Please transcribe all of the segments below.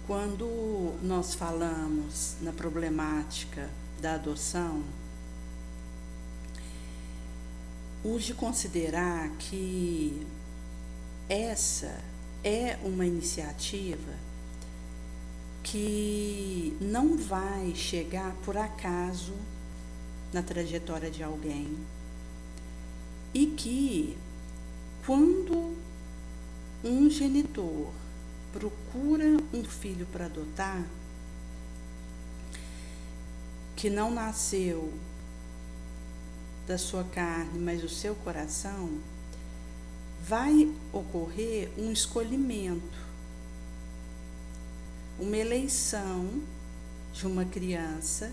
Quando nós falamos na problemática da adoção, urge considerar que essa é uma iniciativa que não vai chegar por acaso na trajetória de alguém e que, quando um genitor procura um filho para adotar, que não nasceu da sua carne, mas do seu coração, vai ocorrer um escolhimento, uma eleição de uma criança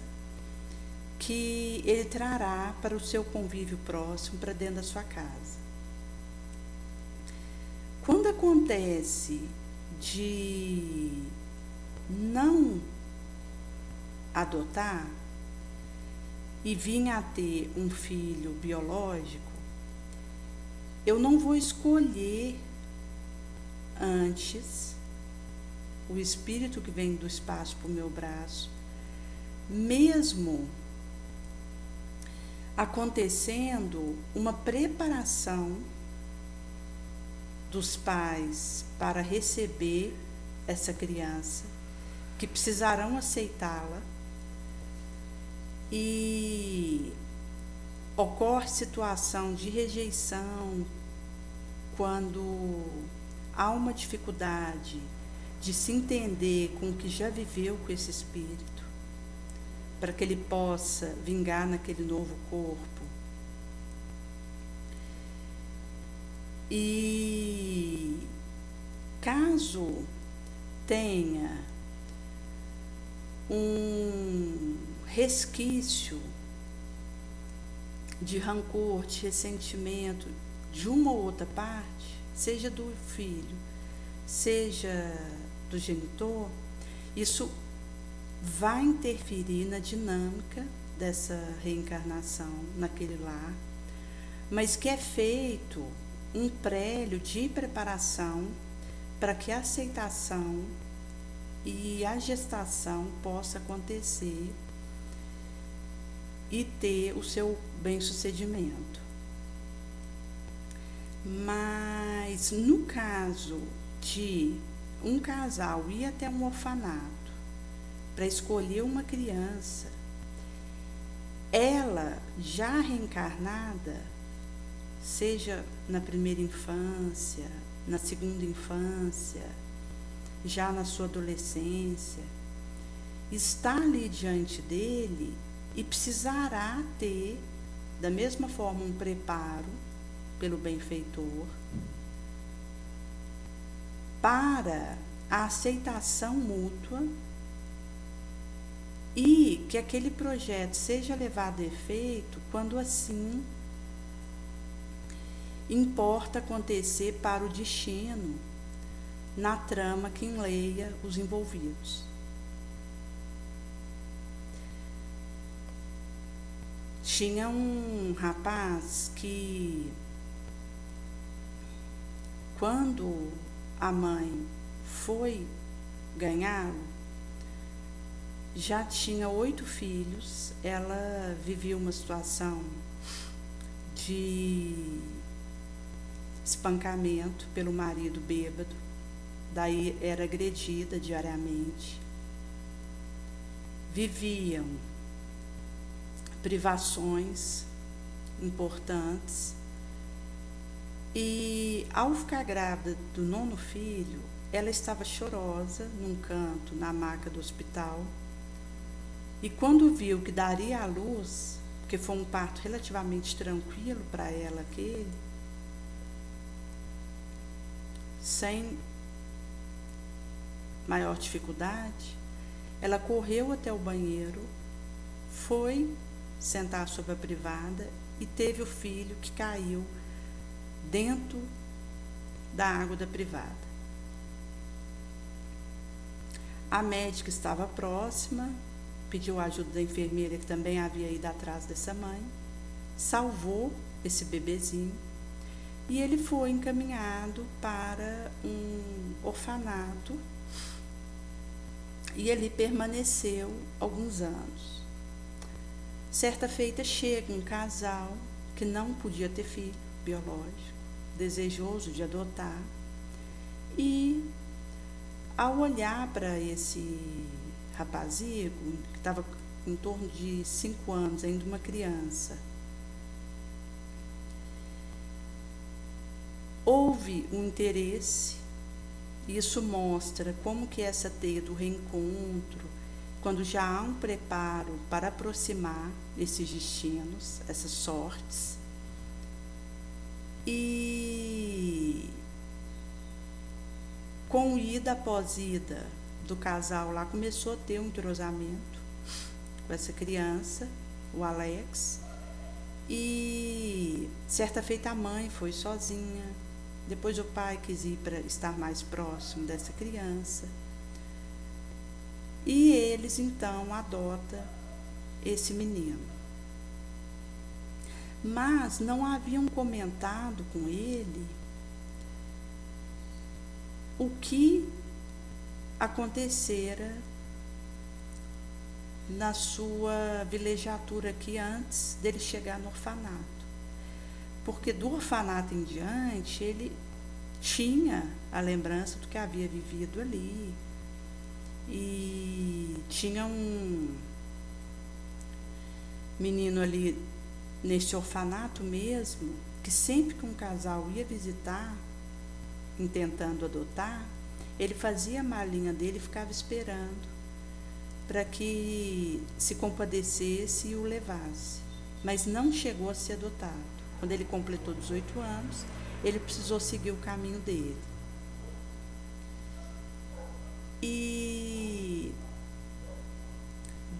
que ele trará para o seu convívio próximo, para dentro da sua casa. Quando acontece de não adotar e vir a ter um filho biológico, eu não vou escolher antes o espírito que vem do espaço para o meu braço, mesmo acontecendo uma preparação dos pais para receber essa criança, que precisarão aceitá-la, e ocorre situação de rejeição quando há uma dificuldade de se entender com o que já viveu com esse espírito, para que ele possa vingar naquele novo corpo. E caso tenha um resquício de rancor, de ressentimento de uma ou outra parte, seja do filho, seja do genitor, isso vai interferir na dinâmica dessa reencarnação naquele lar, mas que é feito um prélio de preparação para que a aceitação e a gestação possa acontecer e ter o seu bem-sucedimento. Mas no caso de um casal ir até um orfanato para escolher uma criança, ela já reencarnada, seja na primeira infância, na segunda infância, já na sua adolescência, está ali diante dele e precisará ter, da mesma forma, um preparo pelo benfeitor para a aceitação mútua e que aquele projeto seja levado a efeito quando assim importa acontecer para o destino na trama que enleia os envolvidos. Tinha um rapaz que, quando a mãe foi ganhá-lo, já tinha 8 filhos, ela vivia uma situação de espancamento pelo marido bêbado, daí era agredida diariamente, viviam privações importantes, e ao ficar grávida do 9º filho, ela estava chorosa num canto, na maca do hospital, e quando viu que daria à luz, porque foi um parto relativamente tranquilo para ela aquele, sem maior dificuldade, ela correu até o banheiro, foi sentar sobre a privada e teve o filho que caiu dentro da água da privada. A médica estava próxima, pediu a ajuda da enfermeira que também havia ido atrás dessa mãe, salvou esse bebezinho e ele foi encaminhado para um orfanato e ali permaneceu alguns anos. Certa feita chega um casal que não podia ter filho biológico, desejoso de adotar, e ao olhar para esse rapazigo, que estava em torno de 5 anos, ainda uma criança, houve um interesse. Isso mostra como que essa teia do reencontro, quando já há um preparo para aproximar esses destinos, essas sortes, e com ida após ida do casal lá, começou a ter um entrosamento com essa criança, o Alex, e certa feita a mãe foi sozinha, depois o pai quis ir para estar mais próximo dessa criança, e eles então adotam esse menino. Mas não haviam comentado com ele o que acontecera na sua vilegiatura aqui antes dele chegar no orfanato. Porque do orfanato em diante, ele tinha a lembrança do que havia vivido ali. E tinha um menino ali nesse orfanato mesmo, que sempre que um casal ia visitar, intentando adotar, ele fazia a malinha dele e ficava esperando para que se compadecesse e o levasse. Mas não chegou a ser adotado. Quando ele completou 18 anos, ele precisou seguir o caminho dele. E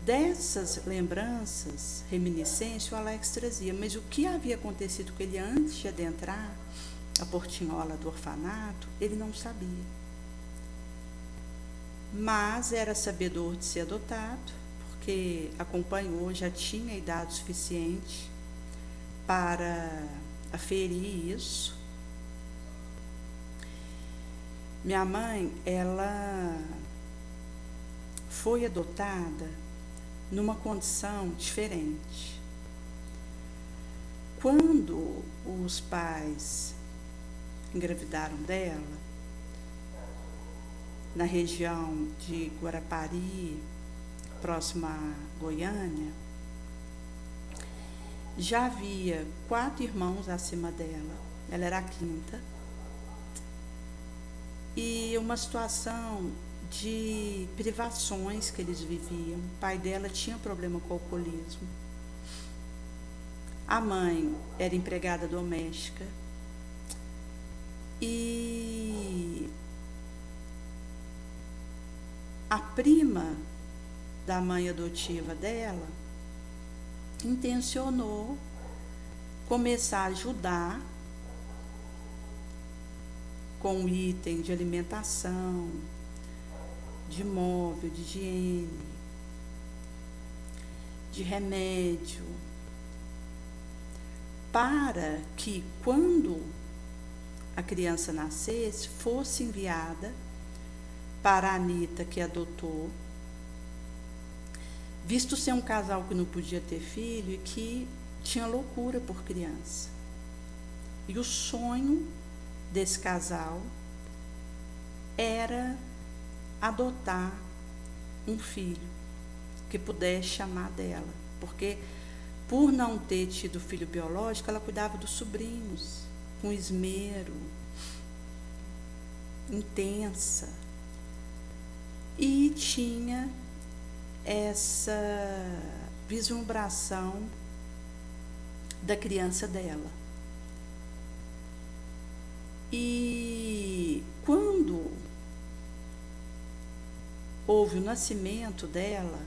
dessas lembranças, reminiscências, o Alex trazia. Mas o que havia acontecido com ele antes de adentrar a portinhola do orfanato, ele não sabia. Mas era sabedor de ser adotado, porque acompanhou, já tinha idade suficiente para aferir isso. Minha mãe, ela foi adotada numa condição diferente. Quando os pais engravidaram dela, na região de Guarapari, próximo a Goiânia, já havia 4 irmãos acima dela, ela era a 5ª, e uma situação de privações que eles viviam. O pai dela tinha problema com o alcoolismo, a mãe era empregada doméstica, e a prima da mãe adotiva dela intencionou começar a ajudar com item de alimentação, de móvel, de higiene, de remédio, para que quando a criança nascesse, fosse enviada para a Anita, que adotou, visto ser um casal que não podia ter filho e que tinha loucura por criança. E o sonho desse casal era adotar um filho que pudesse chamar dela, porque por não ter tido filho biológico, ela cuidava dos sobrinhos com esmero, intensa, e tinha essa vislumbração da criança dela. E quando houve o nascimento dela,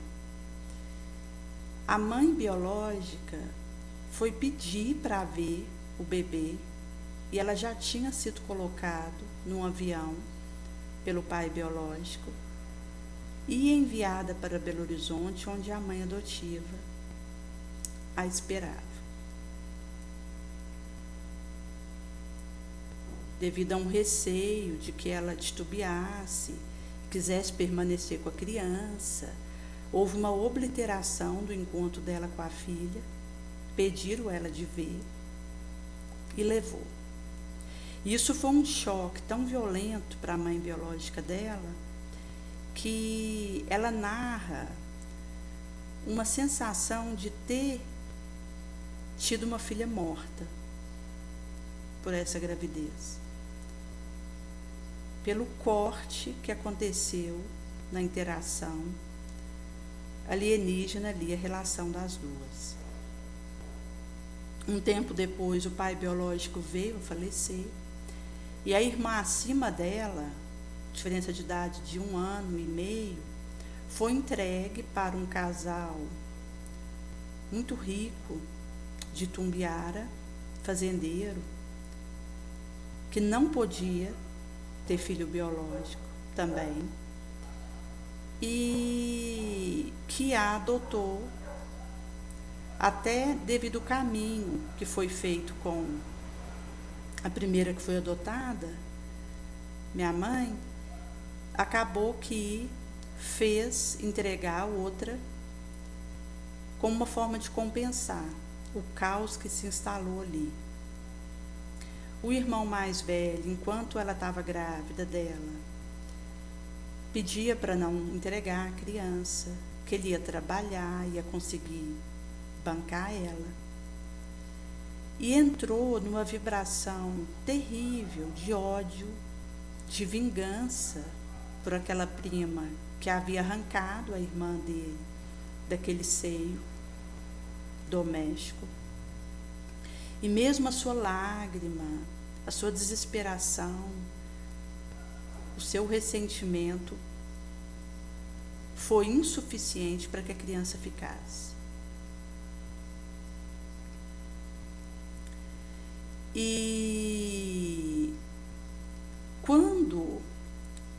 a mãe biológica foi pedir para ver o bebê, e ela já tinha sido colocado num avião pelo pai biológico e enviada para Belo Horizonte, onde a mãe adotiva a esperava. Devido a um receio de que ela titubeasse, quisesse permanecer com a criança. Houve uma obliteração do encontro dela com a filha, pediram ela de ver e levou. Isso foi um choque tão violento para a mãe biológica dela, que ela narra uma sensação de ter tido uma filha morta por essa gravidez, pelo corte que aconteceu na interação alienígena ali, a relação das duas. Um tempo depois, o pai biológico veio a falecer, e a irmã acima dela, diferença de idade de 1 ano e meio, foi entregue para um casal muito rico de Tumbiara, fazendeiro, que não podia ter filho biológico também, e que a adotou, até devido ao caminho que foi feito com a primeira que foi adotada, minha mãe, acabou que fez entregar a outra como uma forma de compensar o caos que se instalou ali. O irmão mais velho, enquanto ela estava grávida dela, pedia para não entregar a criança, que ele ia trabalhar, ia conseguir bancar ela. E entrou numa vibração terrível de ódio, de vingança por aquela prima que havia arrancado a irmã dele daquele seio doméstico. E mesmo a sua lágrima, a sua desesperação, o seu ressentimento foi insuficiente para que a criança ficasse. E quando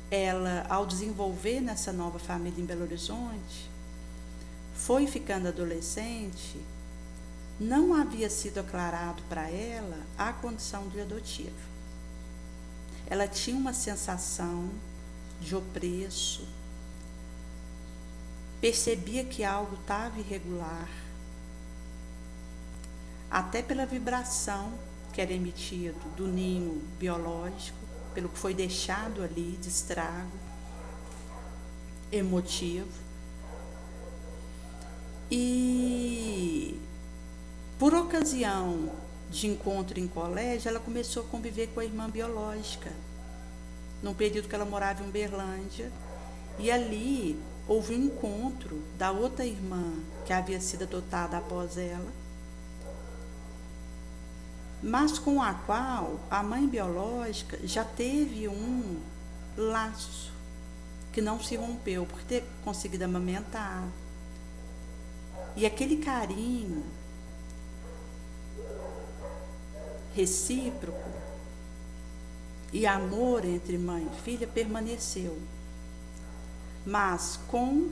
ela, ao desenvolver nessa nova família em Belo Horizonte, foi ficando adolescente, não havia sido aclarado para ela a condição de adotiva. Ela tinha uma sensação de opresso, percebia que algo estava irregular, até pela vibração que era emitido do ninho biológico, pelo que foi deixado ali de estrago emotivo. E por ocasião de encontro em colégio, ela começou a conviver com a irmã biológica, num período que ela morava em Uberlândia, e ali houve um encontro da outra irmã que havia sido adotada após ela, mas com a qual a mãe biológica já teve um laço que não se rompeu por ter conseguido amamentar. E aquele carinho recíproco e amor entre mãe e filha permaneceu. Mas com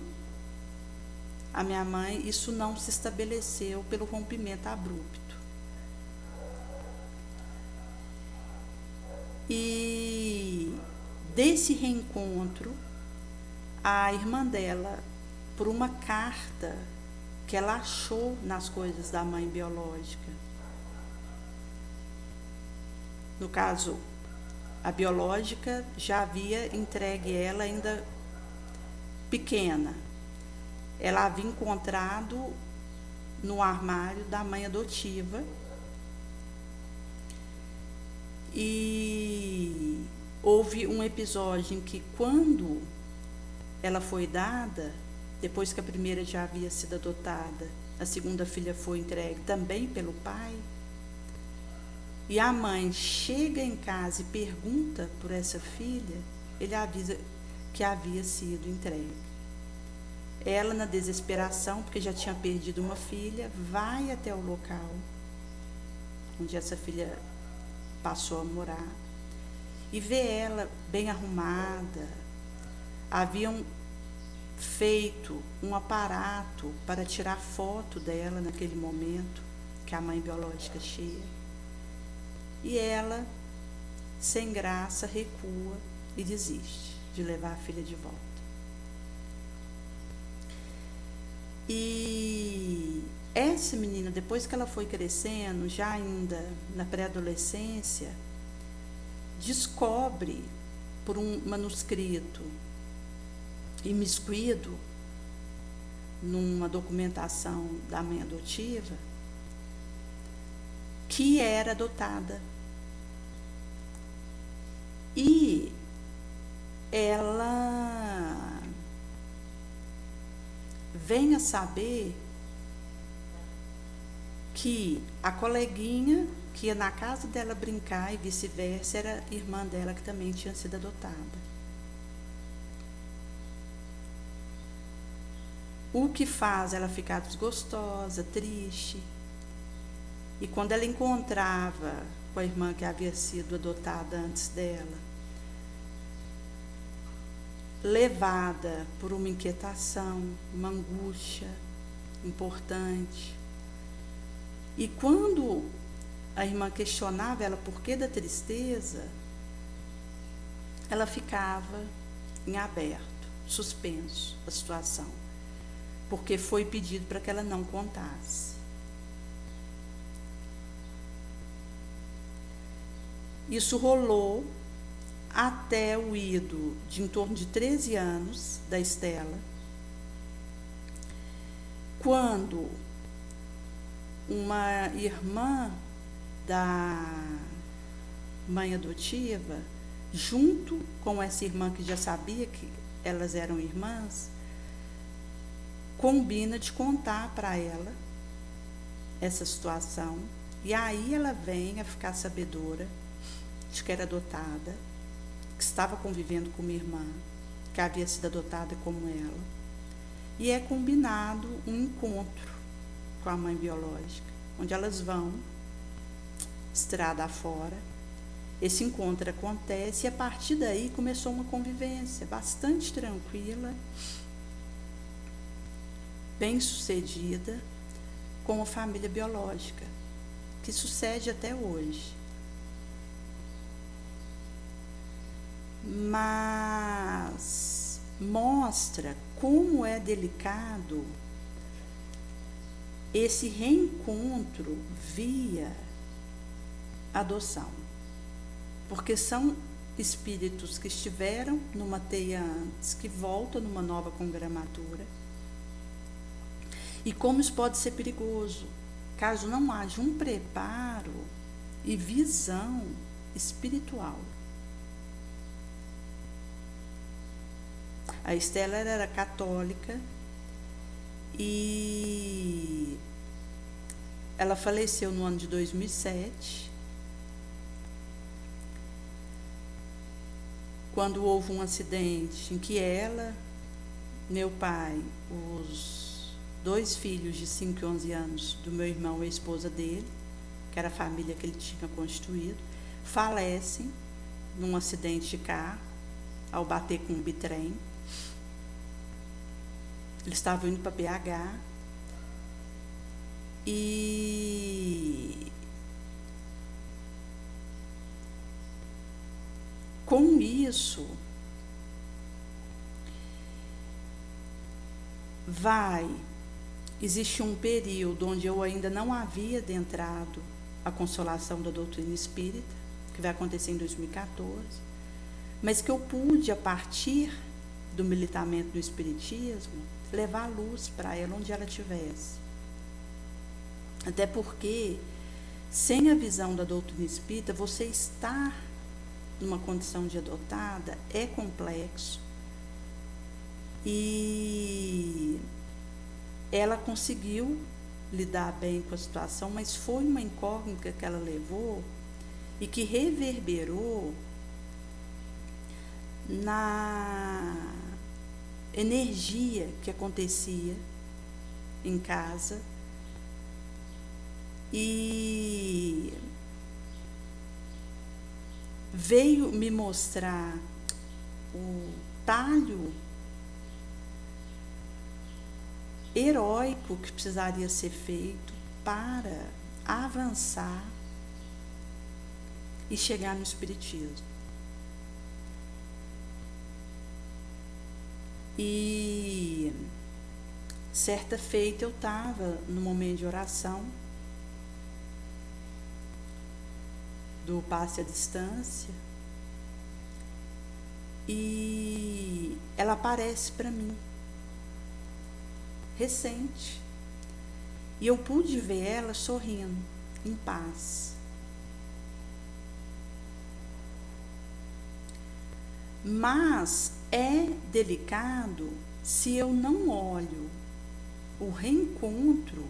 a minha mãe isso não se estabeleceu pelo rompimento abrupto. E desse reencontro, a irmã dela, por uma carta que ela achou nas coisas da mãe biológica, no caso, a biológica já havia entregue ela ainda pequena. Ela havia encontrado no armário da mãe adotiva, e houve um episódio em que, quando ela foi dada, depois que a primeira já havia sido adotada, a segunda filha foi entregue também pelo pai, e a mãe chega em casa e pergunta por essa filha, ele avisa que havia sido entregue. Ela, na desesperação, porque já tinha perdido uma filha, vai até o local onde essa filha passou a morar e vê ela bem arrumada. Haviam feito um aparato para tirar foto dela naquele momento que a mãe biológica chega. E ela, sem graça, recua e desiste. de levar a filha de volta. E essa menina, depois que ela foi crescendo, já ainda na pré-adolescência, descobre por um manuscrito imiscuído numa documentação da mãe adotiva que era adotada. E ela vem a saber que a coleguinha que ia na casa dela brincar e vice-versa era irmã dela que também tinha sido adotada. O que faz ela ficar desgostosa, triste. E quando ela encontrava com a irmã que havia sido adotada antes dela, levada por uma inquietação, uma angústia importante. E quando a irmã questionava ela por que da tristeza, ela ficava em aberto, suspenso a situação, porque foi pedido para que ela não contasse. Isso rolou até o ido de em torno de 13 anos da Estela, quando uma irmã da mãe adotiva, junto com essa irmã que já sabia que elas eram irmãs, combina de contar para ela essa situação, e aí ela vem a ficar sabedora de que era adotada, que estava convivendo com uma irmã que havia sido adotada como ela, e é combinado um encontro com a mãe biológica, onde elas vão estrada afora. Esse encontro acontece e a partir daí começou uma convivência bastante tranquila, bem sucedida com a família biológica, que sucede até hoje. Mas mostra como é delicado esse reencontro via adoção, porque são espíritos que estiveram numa teia antes, que voltam numa nova congramatura, e como isso pode ser perigoso, caso não haja um preparo e visão espiritual. A Estela era católica e ela faleceu no ano de 2007, quando houve um acidente em que ela, meu pai, os 2 filhos de 5 e 11 anos do meu irmão e a esposa dele, que era a família que ele tinha constituído, falecem num acidente de carro ao bater com um bitrem. Eles estavam indo para BH e com isso existe um período onde eu ainda não havia adentrado a consolação da doutrina espírita, que vai acontecer em 2014, mas que eu pude, a partir do militamento do espiritismo, levar a luz para ela onde ela estivesse. Até porque, sem a visão da doutrina espírita, você estar numa condição de adotada é complexo. E ela conseguiu lidar bem com a situação, mas foi uma incógnita que ela levou e que reverberou na energia que acontecia em casa, e veio me mostrar o talho heróico que precisaria ser feito para avançar e chegar no espiritismo. E certa feita eu estava no momento de oração do passe à distância e ela aparece para mim, recente, e eu pude ver ela sorrindo, em paz. Mas é delicado se eu não olho o reencontro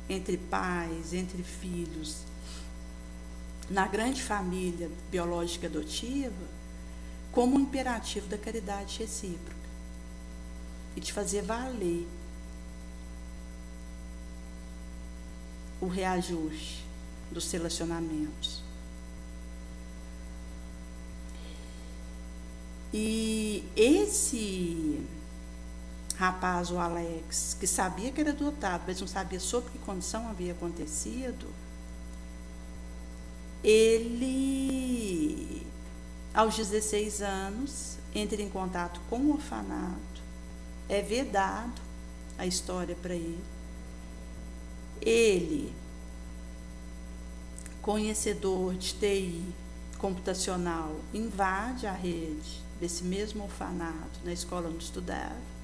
entre pais, entre filhos, na grande família biológica adotiva, como um imperativo da caridade recíproca e de fazer valer o reajuste dos relacionamentos. E esse rapaz, o Alex, que sabia que era adotado, mas não sabia sob que condição havia acontecido, ele, aos 16 anos, entra em contato com o orfanato, é vedado a história para ele. Ele, conhecedor de TI computacional, invade a rede desse mesmo orfanato, na escola onde estudava.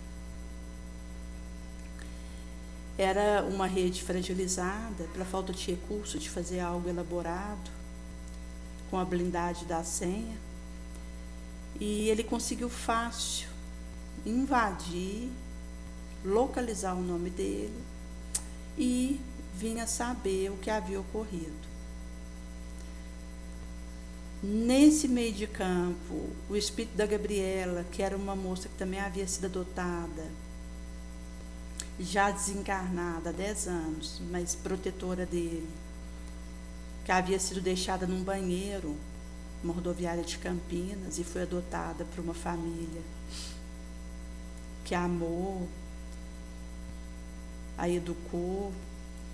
Era uma rede fragilizada pela falta de recurso de fazer algo elaborado, com a blindagem da senha, e ele conseguiu fácil invadir, localizar o nome dele e vinha saber o que havia ocorrido. Nesse meio de campo, o espírito da Gabriela, que era uma moça que também havia sido adotada, já desencarnada há 10 anos, mas protetora dele, que havia sido deixada num banheiro, uma rodoviária de Campinas, e foi adotada por uma família que a amou, a educou,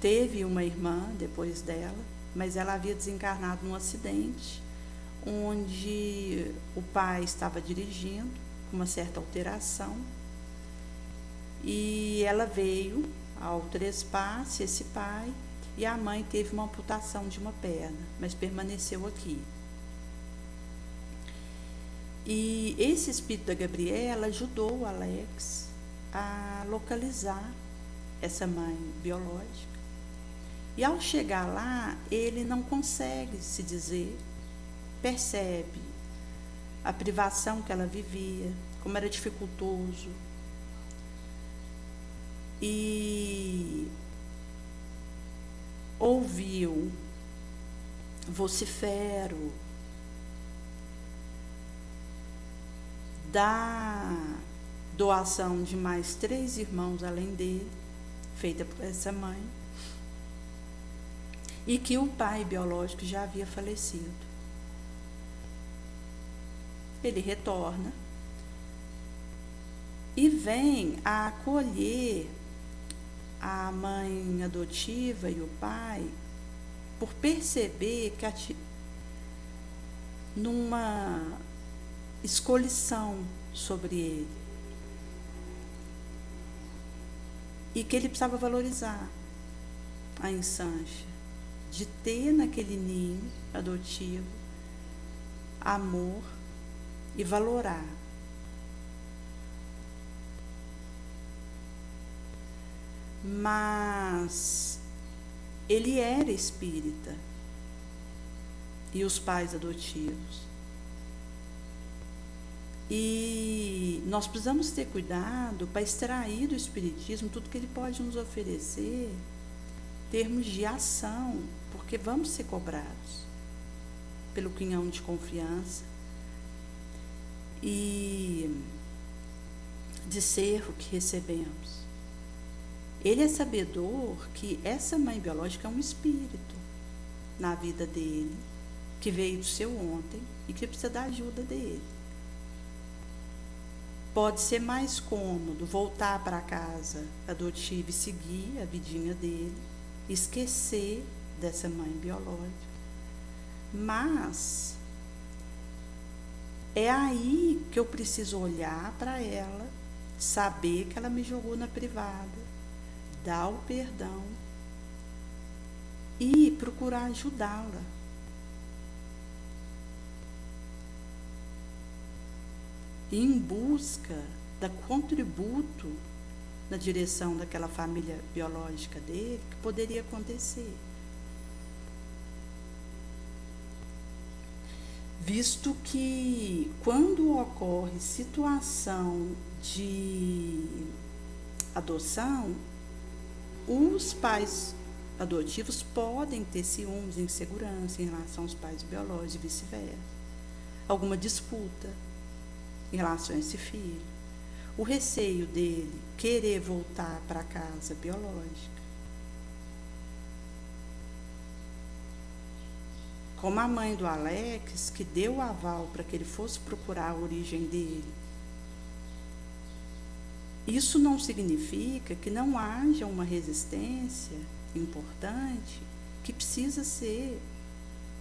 teve uma irmã depois dela, mas ela havia desencarnado num acidente, onde o pai estava dirigindo, com uma certa alteração, e ela veio ao trespasse, esse pai, e a mãe teve uma amputação de uma perna, mas permaneceu aqui. E esse espírito da Gabriela ajudou o Alex a localizar essa mãe biológica. E ao chegar lá, ele não consegue se dizer, percebe a privação que ela vivia, como era dificultoso. E ouviu vocifero da doação de mais 3 irmãos além dele, feita por essa mãe, e que o pai biológico já havia falecido. Ele retorna e vem a acolher a mãe adotiva e o pai, por perceber que numa escolição sobre ele, e que ele precisava valorizar a insância de ter naquele ninho adotivo amor e valorar. Mas ele era espírita, e os pais adotivos. E nós precisamos ter cuidado para extrair do espiritismo tudo que ele pode nos oferecer, termos de ação, porque vamos ser cobrados pelo quinhão de confiança e de servo que recebemos. Ele é sabedor que essa mãe biológica é um espírito na vida dele, que veio do seu ontem e que precisa da ajuda dele. Pode ser mais cômodo voltar para casa adotiva e seguir a vidinha dele, esquecer dessa mãe biológica. Mas é aí que eu preciso olhar para ela saber que ela me jogou na privada, dar o perdão e procurar ajudá-la. E em busca da contributo na direção daquela família biológica dele, que poderia acontecer. Visto que quando ocorre situação de adoção, os pais adotivos podem ter ciúmes, insegurança em relação aos pais biológicos e vice-versa. Alguma disputa em relação a esse filho. O receio dele querer voltar para a casa biológica. Como a mãe do Alex, que deu o aval para que ele fosse procurar a origem dele. Isso não significa que não haja uma resistência importante que precisa ser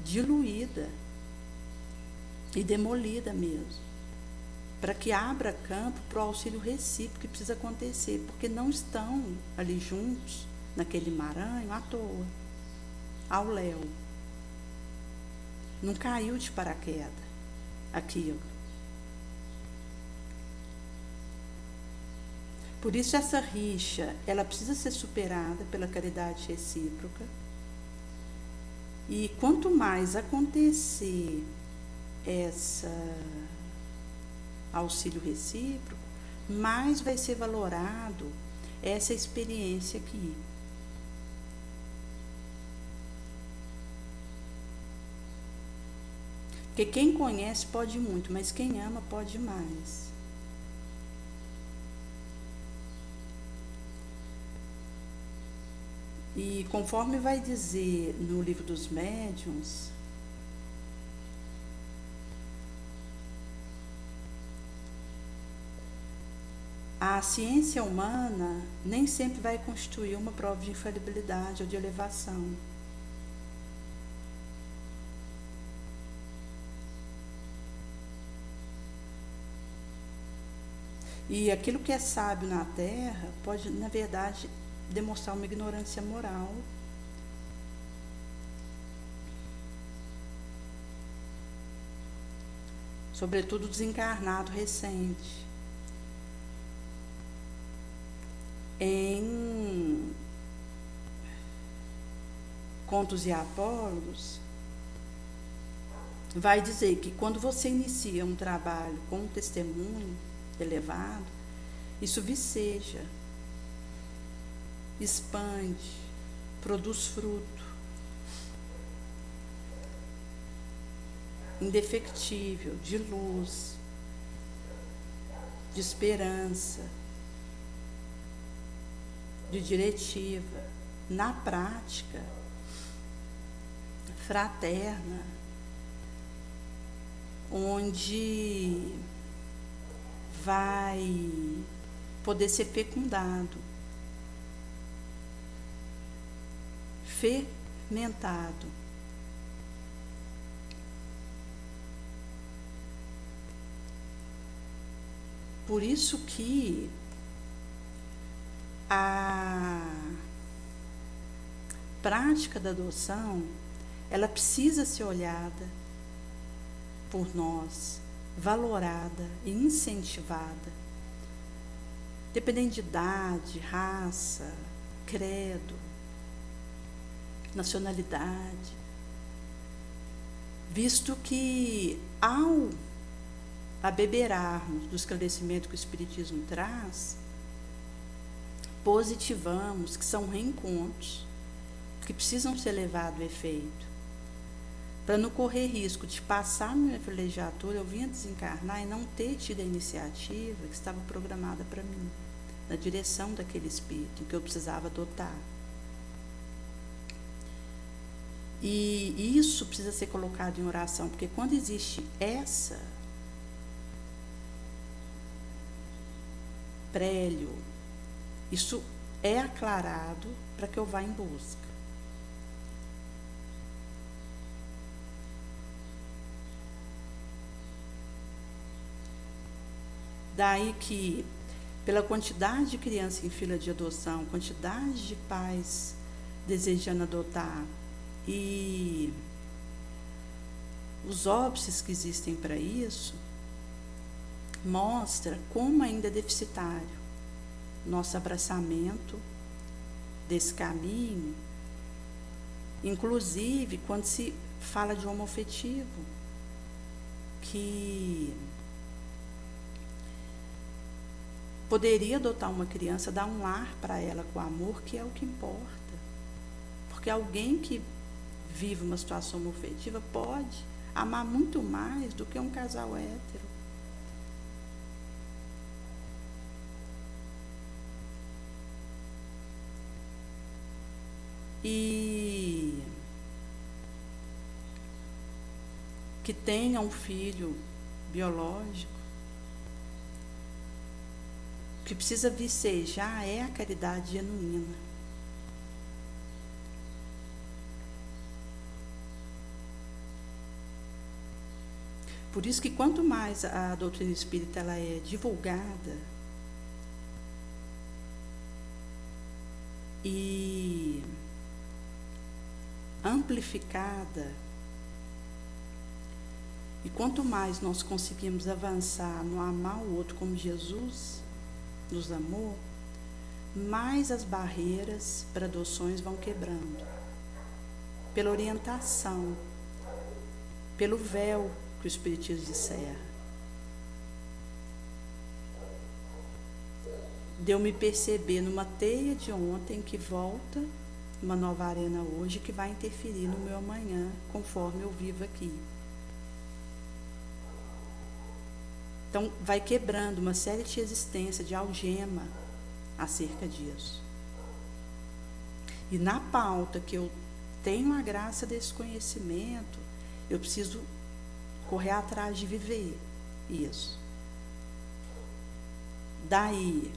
diluída e demolida mesmo, para que abra campo para o auxílio recíproco que precisa acontecer, porque não estão ali juntos, naquele emaranho, à toa, ao léu. Não caiu de paraquedas aquilo. Por isso essa rixa, ela precisa ser superada pela caridade recíproca. E quanto mais acontecer essa auxílio recíproco, mais vai ser valorado essa experiência aqui. Porque quem conhece pode muito, mas quem ama pode mais. E conforme vai dizer no Livro dos Médiuns, a ciência humana nem sempre vai constituir uma prova de infalibilidade ou de elevação. E aquilo que é sábio na Terra pode, na verdade, demonstrar uma ignorância moral. Sobretudo o desencarnado recente. Em Contos e Apólogos, vai dizer que quando você inicia um trabalho com um testemunho elevado, isso viceja, expande, produz fruto, indefectível, de luz, de esperança, de diretiva, na prática, fraterna, onde vai poder ser fecundado, fermentado. Por isso que a prática da adoção, ela precisa ser olhada por nós, valorada e incentivada, dependendo de idade, raça, credo, nacionalidade, visto que ao abeberarmos do esclarecimento que o Espiritismo traz, positivamos que são reencontros que precisam ser levados a efeito, para não correr risco de passar minha privilegiatura, eu vinha desencarnar e não ter tido a iniciativa que estava programada para mim, na direção daquele espírito que eu precisava adotar. E isso precisa ser colocado em oração, porque quando existe essa prélio, isso é aclarado para que eu vá em busca. Daí que pela quantidade de crianças em fila de adoção, quantidade de pais desejando adotar e os óbices que existem para isso, mostra como ainda é deficitário nosso abraçamento desse caminho, inclusive quando se fala de homoafetivo, que poderia adotar uma criança, dar um lar para ela com amor, que é o que importa. Porque alguém que vive uma situação homoafetiva pode amar muito mais do que um casal hétero. E que tenha um filho biológico, o que precisa vicejar é a caridade genuína. Por isso que quanto mais a doutrina espírita ela é divulgada e amplificada, e quanto mais nós conseguimos avançar no amar o outro como Jesus nos amou, mais as barreiras para adoções vão quebrando. Pela orientação, pelo véu que o Espiritismo descerra. Deu me perceber numa teia de ontem que volta uma nova arena hoje que vai interferir no meu amanhã, conforme eu vivo aqui. Então, vai quebrando uma série de existência, de algema acerca disso. E na pauta que eu tenho a graça desse conhecimento, eu preciso correr atrás de viver isso. Daí,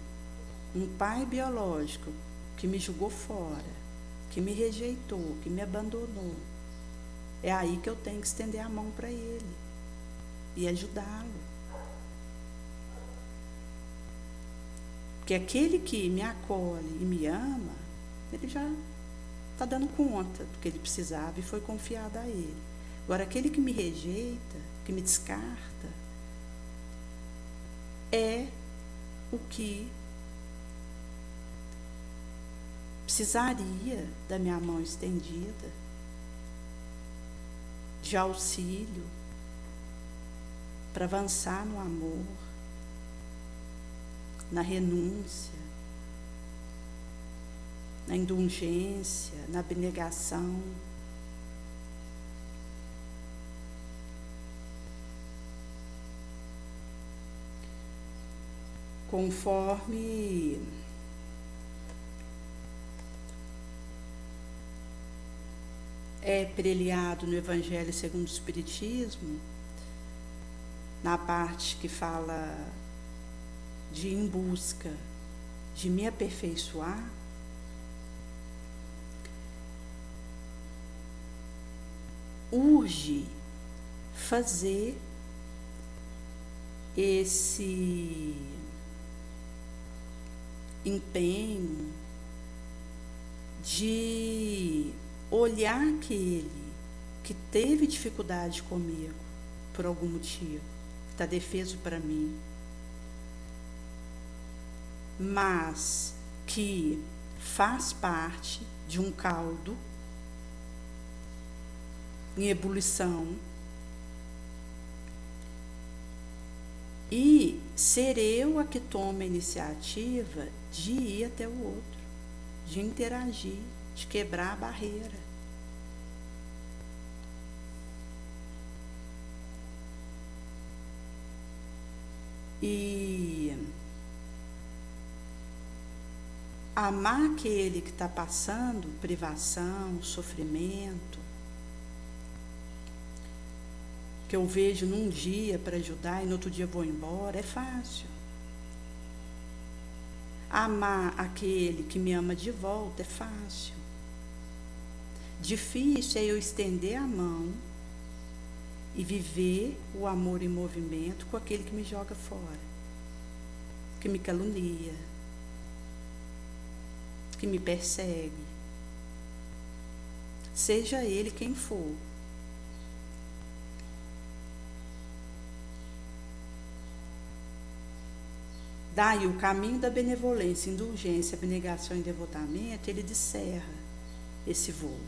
um pai biológico que me jogou fora, que me rejeitou, que me abandonou, é aí que eu tenho que estender a mão para ele e ajudá-lo. Porque aquele que me acolhe e me ama, ele já está dando conta do que ele precisava e foi confiado a ele. Agora, aquele que me rejeita, que me descarta, é o que precisaria da minha mão estendida, de auxílio, para avançar no amor, na renúncia, na indulgência, na abnegação. Conforme é preliado no Evangelho segundo o Espiritismo, na parte que fala de ir em busca de me aperfeiçoar, urge fazer esse empenho de olhar aquele que teve dificuldade comigo por algum motivo, está defeso para mim, mas que faz parte de um caldo em ebulição, e ser eu a que toma a iniciativa de ir até o outro, de interagir, de quebrar a barreira. E amar aquele que está passando privação, sofrimento, que eu vejo num dia para ajudar e no outro dia vou embora, é fácil. Amar aquele que me ama de volta é fácil. Difícil é eu estender a mão e viver o amor em movimento com aquele que me joga fora. que me calunia, que me persegue, seja ele quem for. Daí o caminho da benevolência, indulgência, abnegação e devotamento, ele descerra esse voo,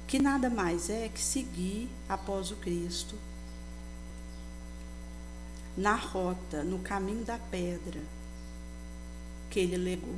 que nada mais é que seguir após o Cristo na rota, no caminho da pedra que ele legou.